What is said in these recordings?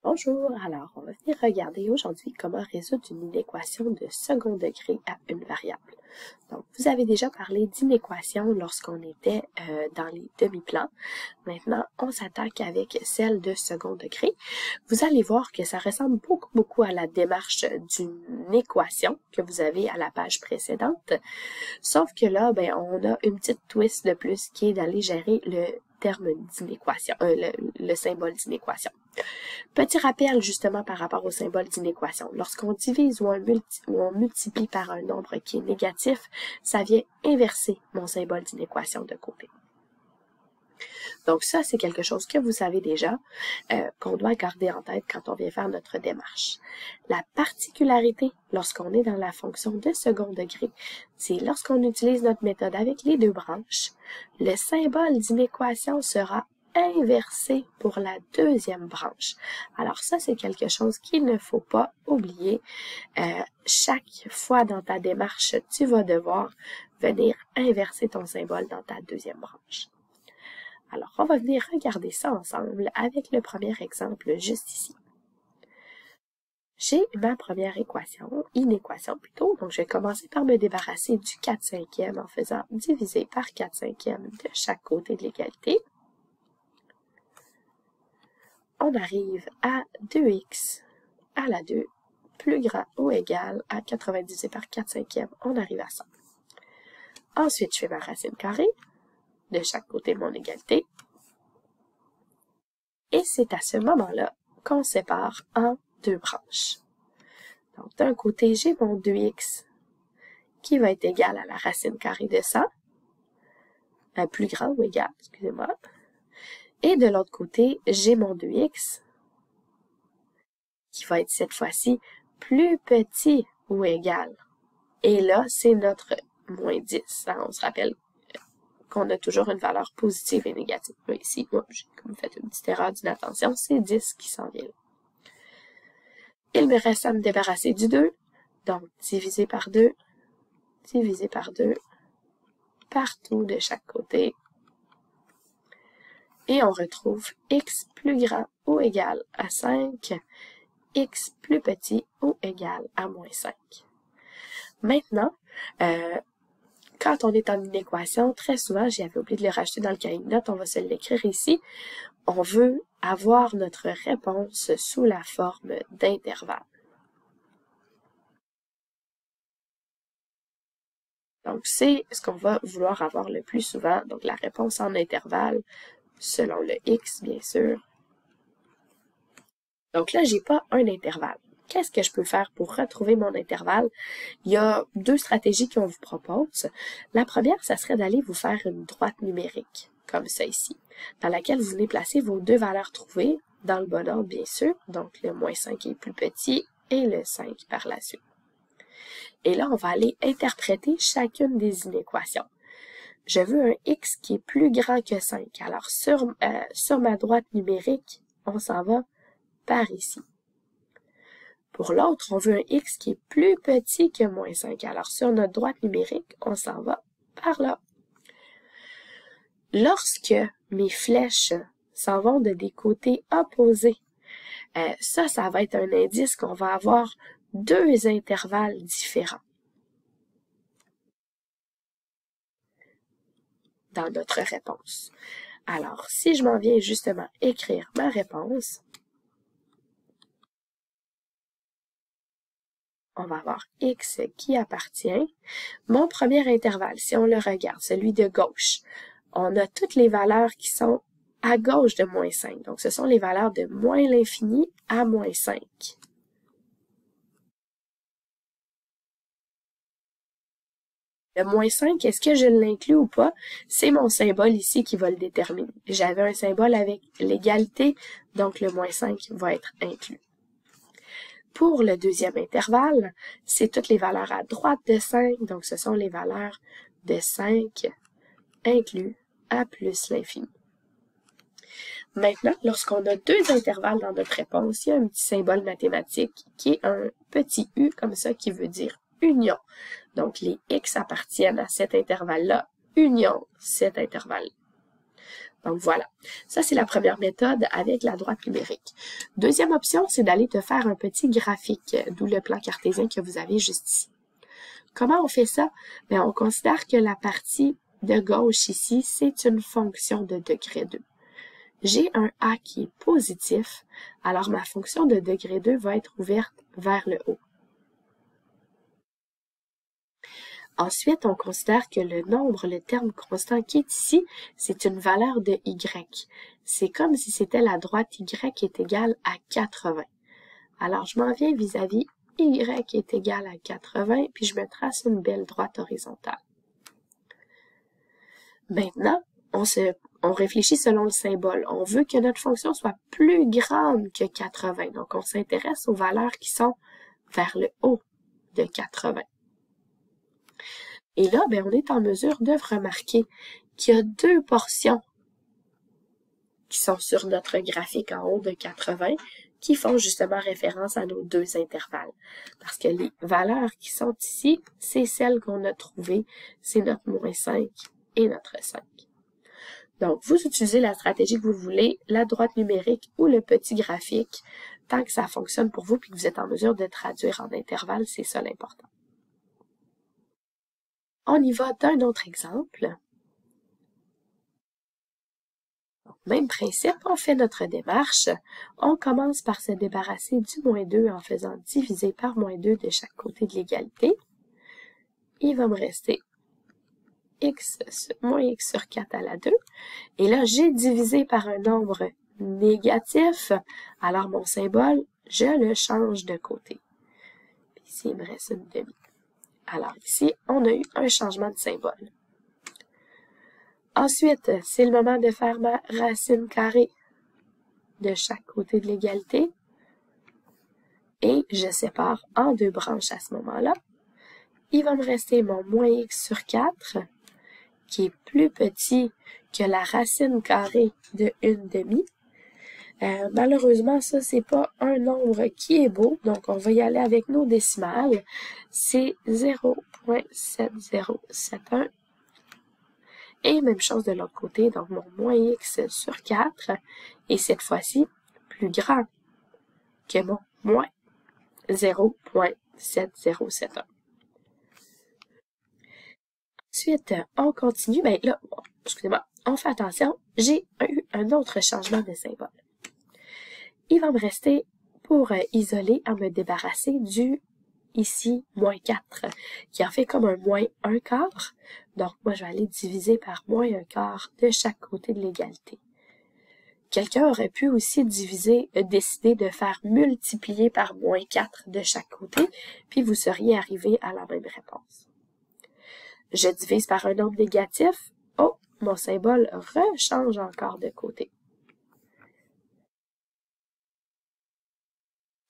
Bonjour, alors on va venir regarder aujourd'hui comment résoudre une inéquation de second degré à une variable. Donc, vous avez déjà parlé d'inéquation lorsqu'on était dans les demi-plans. Maintenant, on s'attaque avec celle de second degré. Vous allez voir que ça ressemble beaucoup à la démarche d'une équation que vous avez à la page précédente. Sauf que là, on a une petite twist de plus qui est d'aller gérer le terme d'inéquation, le symbole d'inéquation. Petit rappel justement par rapport au symbole d'inéquation. Lorsqu'on divise ou on multiplie par un nombre qui est négatif, ça vient inverser mon symbole d'inéquation de côté. Donc ça, c'est quelque chose que vous savez déjà, qu'on doit garder en tête quand on vient faire notre démarche. La particularité lorsqu'on est dans la fonction de second degré, c'est lorsqu'on utilise notre méthode avec les deux branches, le symbole d'inéquation sera inversé pour la deuxième branche. Alors ça, c'est quelque chose qu'il ne faut pas oublier. Chaque fois dans ta démarche, tu vas devoir venir inverser ton symbole dans ta deuxième branche. Alors, on va venir regarder ça ensemble avec le premier exemple juste ici. J'ai ma première inéquation plutôt, donc je vais commencer par me débarrasser du 4/5 en faisant diviser par 4/5 de chaque côté de l'égalité. On arrive à 2x à la 2 plus grand ou égal à 80 divisé par 4/5, on arrive à 100. Ensuite, je fais ma racine carrée de chaque côté de mon égalité. Et c'est à ce moment-là qu'on sépare en deux branches. Donc, d'un côté, j'ai mon 2x qui va être égal à la racine carrée de 100, plus grand ou égal, excusez-moi. Et de l'autre côté, j'ai mon 2x qui va être cette fois-ci plus petit ou égal. Et là, c'est notre moins 10. On se rappelle qu'on a toujours une valeur positive et négative. Mais ici, moi, j'ai comme fait une petite erreur d'inattention, c'est 10 qui s'en vient là. Il me reste à me débarrasser du 2, donc divisé par 2, partout de chaque côté. Et on retrouve x plus grand ou égal à 5, x plus petit ou égal à moins 5. Maintenant, quand on est en inéquation, très souvent, j'avais oublié de le rajouter dans le cahier de notes, on va se l'écrire ici. On veut avoir notre réponse sous la forme d'intervalle. Donc, c'est ce qu'on va vouloir avoir le plus souvent. Donc, la réponse en intervalle, selon le x, bien sûr. Donc là, j'ai pas un intervalle. Qu'est-ce que je peux faire pour retrouver mon intervalle? Il y a deux stratégies qu'on vous propose. La première, ça serait d'aller vous faire une droite numérique, comme ça ici, dans laquelle vous venez placer vos deux valeurs trouvées, dans le bon ordre, bien sûr. Donc, le moins 5 est plus petit et le 5 par la suite. Et là, on va aller interpréter chacune des inéquations. Je veux un x qui est plus grand que 5. Alors, sur ma droite numérique, on s'en va par ici. Pour l'autre, on veut un x qui est plus petit que moins 5. Alors, sur notre droite numérique, on s'en va par là. Lorsque mes flèches s'en vont de des côtés opposés, ça va être un indice qu'on va avoir deux intervalles différents dans notre réponse. Alors, si je m'en viens justement écrire ma réponse, on va avoir x qui appartient. Mon premier intervalle, si on le regarde, celui de gauche, on a toutes les valeurs qui sont à gauche de moins 5. Donc, ce sont les valeurs de moins l'infini à moins 5. Le moins 5, est-ce que je l'inclus ou pas? C'est mon symbole ici qui va le déterminer. J'avais un symbole avec l'égalité, donc le moins 5 va être inclus. Pour le deuxième intervalle, c'est toutes les valeurs à droite de 5, donc ce sont les valeurs de 5 inclus à plus l'infini. Maintenant, lorsqu'on a deux intervalles dans notre réponse, il y a un petit symbole mathématique qui est un petit U comme ça qui veut dire union. Donc, les x appartiennent à cet intervalle-là, union cet intervalle. Donc voilà, ça c'est la première méthode avec la droite numérique. Deuxième option, c'est d'aller te faire un petit graphique, d'où le plan cartésien que vous avez juste ici. Comment on fait ça? Bien, on considère que la partie de gauche ici, c'est une fonction de degré 2. J'ai un A qui est positif, alors ma fonction de degré 2 va être ouverte vers le haut. Ensuite, on considère que le nombre, le terme constant qui est ici, c'est une valeur de y. C'est comme si c'était la droite y est égale à 80. Alors, je m'en viens vis-à-vis y est égal à 80, puis je me trace une belle droite horizontale. Maintenant, on réfléchit selon le symbole. On veut que notre fonction soit plus grande que 80. Donc, on s'intéresse aux valeurs qui sont vers le haut de 80. Et là, on est en mesure de remarquer qu'il y a deux portions qui sont sur notre graphique en haut de 80 qui font justement référence à nos deux intervalles. Parce que les valeurs qui sont ici, c'est celles qu'on a trouvées. C'est notre moins 5 et notre 5. Donc, vous utilisez la stratégie que vous voulez, la droite numérique ou le petit graphique, tant que ça fonctionne pour vous et que vous êtes en mesure de traduire en intervalle, c'est ça l'important. On y va d'un autre exemple. Même principe, on fait notre démarche. On commence par se débarrasser du moins 2 en faisant diviser par moins 2 de chaque côté de l'égalité. Il va me rester moins x sur 4 à la 2. Et là, j'ai divisé par un nombre négatif. Alors, mon symbole, je le change de côté. Puis ici, il me reste une demi. Alors ici, on a eu un changement de symbole. Ensuite, c'est le moment de faire ma racine carrée de chaque côté de l'égalité. Et je sépare en deux branches à ce moment-là. Il va me rester mon moins x sur 4, qui est plus petit que la racine carrée de 1/2. Malheureusement, ça, c'est pas un nombre qui est beau, donc on va y aller avec nos décimales. C'est 0.7071. Et même chose de l'autre côté, donc mon moins x sur 4 est cette fois-ci plus grand que mon moins 0.7071. Ensuite, on continue. Là, excusez-moi, on fait attention, j'ai eu un autre changement de symbole. Il va me rester, pour isoler, à me débarrasser du, ici, moins 4, qui en fait comme un moins 1/4. Donc, moi, je vais aller diviser par moins 1/4 de chaque côté de l'égalité. Quelqu'un aurait pu aussi décider de faire multiplier par moins 4 de chaque côté, puis vous seriez arrivé à la même réponse. Je divise par un nombre négatif. Oh, mon symbole rechange encore de côté.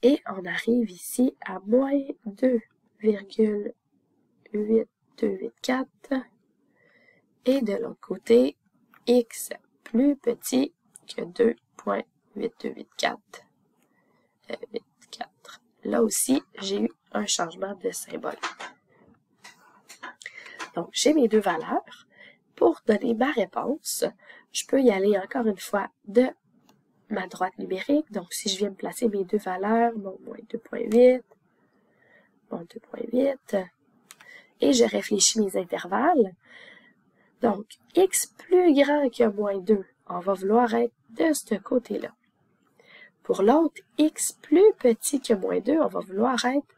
Et on arrive ici à moins 2,8284. Et de l'autre côté, x plus petit que 2.8284. Là aussi, j'ai eu un changement de symbole. Donc, j'ai mes deux valeurs. Pour donner ma réponse, je peux y aller encore une fois de ma droite numérique. Donc, si je viens me placer mes deux valeurs, mon moins 2.8, mon 2.8, et je réfléchis mes intervalles. Donc, x plus grand que moins 2, on va vouloir être de ce côté-là. Pour l'autre, x plus petit que moins 2, on va vouloir être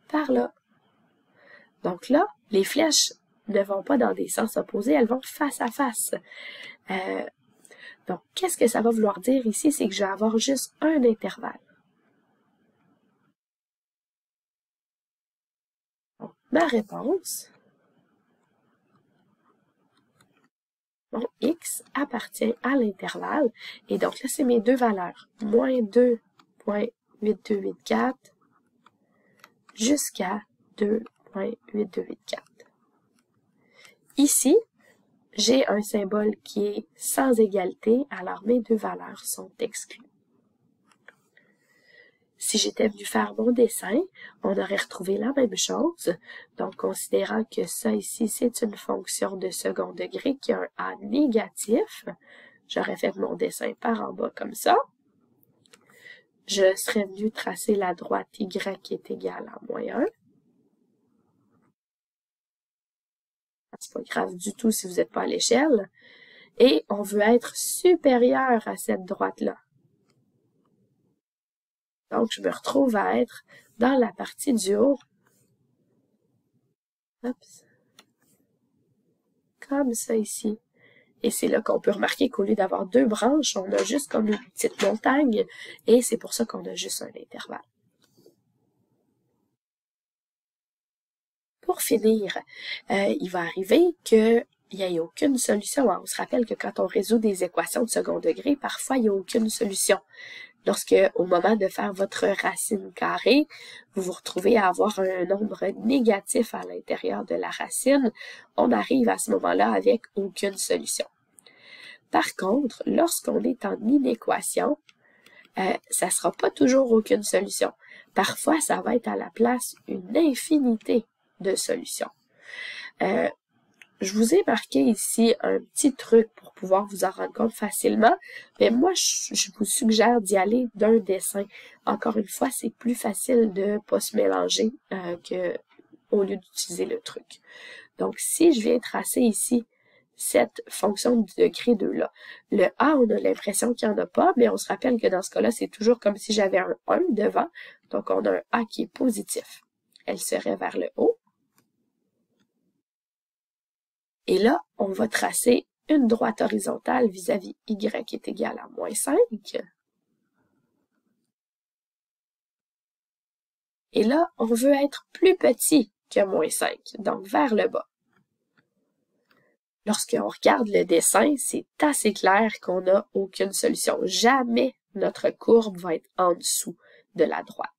par là. Donc là, les flèches ne vont pas dans des sens opposés, elles vont face à face. Donc, qu'est-ce que ça va vouloir dire ici? C'est que je vais avoir juste un intervalle. Donc, ma réponse, mon x appartient à l'intervalle. Et donc là, c'est mes deux valeurs. Moins 2.8284 jusqu'à 2.8284. Ici, j'ai un symbole qui est sans égalité, alors mes deux valeurs sont exclues. Si j'étais venu faire mon dessin, on aurait retrouvé la même chose. Donc, considérant que ça ici, c'est une fonction de second degré qui a un A négatif, j'aurais fait mon dessin par en bas comme ça. Je serais venu tracer la droite Y qui est égale à moins 1. C'est pas grave du tout si vous n'êtes pas à l'échelle. Et on veut être supérieur à cette droite-là. Donc, je me retrouve à être dans la partie du haut. Oups. Comme ça ici. Et c'est là qu'on peut remarquer qu'au lieu d'avoir deux branches, on a juste comme une petite montagne. Et c'est pour ça qu'on a juste un intervalle. Pour finir, il va arriver qu'il n'y ait aucune solution. On se rappelle que quand on résout des équations de second degré, parfois il n'y a aucune solution. Lorsque, au moment de faire votre racine carrée, vous vous retrouvez à avoir un nombre négatif à l'intérieur de la racine, on arrive à ce moment-là avec aucune solution. Par contre, lorsqu'on est en inéquation, ça ne sera pas toujours aucune solution. Parfois, ça va être à la place une infinité de solutions. Je vous ai marqué ici un petit truc pour pouvoir vous en rendre compte facilement, mais moi, je vous suggère d'y aller d'un dessin. Encore une fois, c'est plus facile de ne pas se mélanger au lieu d'utiliser le truc. Donc, si je viens tracer ici cette fonction du degré 2 là, le A, on a l'impression qu'il n'y en a pas, mais on se rappelle que dans ce cas-là, c'est toujours comme si j'avais un 1 devant, donc on a un A qui est positif. Elle serait vers le haut. Et là, on va tracer une droite horizontale vis-à-vis Y qui est égale à moins 5. Et là, on veut être plus petit que moins 5, donc vers le bas. Lorsqu'on regarde le dessin, c'est assez clair qu'on n'a aucune solution. Jamais notre courbe va être en dessous de la droite.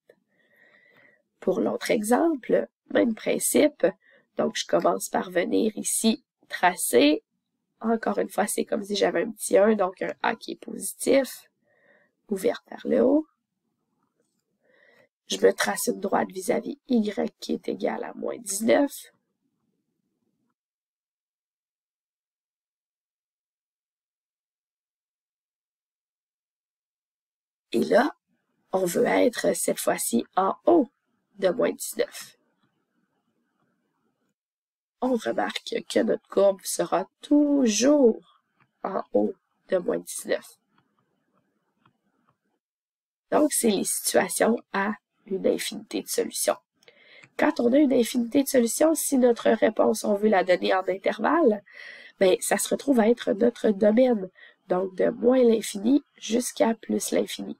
Pour l'autre exemple, même principe. Donc, je commence par venir ici tracer. Encore une fois, c'est comme si j'avais un petit 1, donc un A qui est positif, ouvert vers le haut. Je me trace une droite vis-à-vis Y qui est égale à moins 19. Et là, on veut être cette fois-ci en haut de moins 19. On remarque que notre courbe sera toujours en haut de moins 19. Donc, c'est les situations à une infinité de solutions. Quand on a une infinité de solutions, si notre réponse, on veut la donner en intervalle, bien, ça se retrouve à être notre domaine. Donc, de moins l'infini jusqu'à plus l'infini.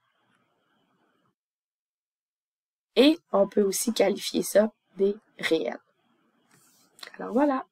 Et on peut aussi qualifier ça des réels. Alors voilà.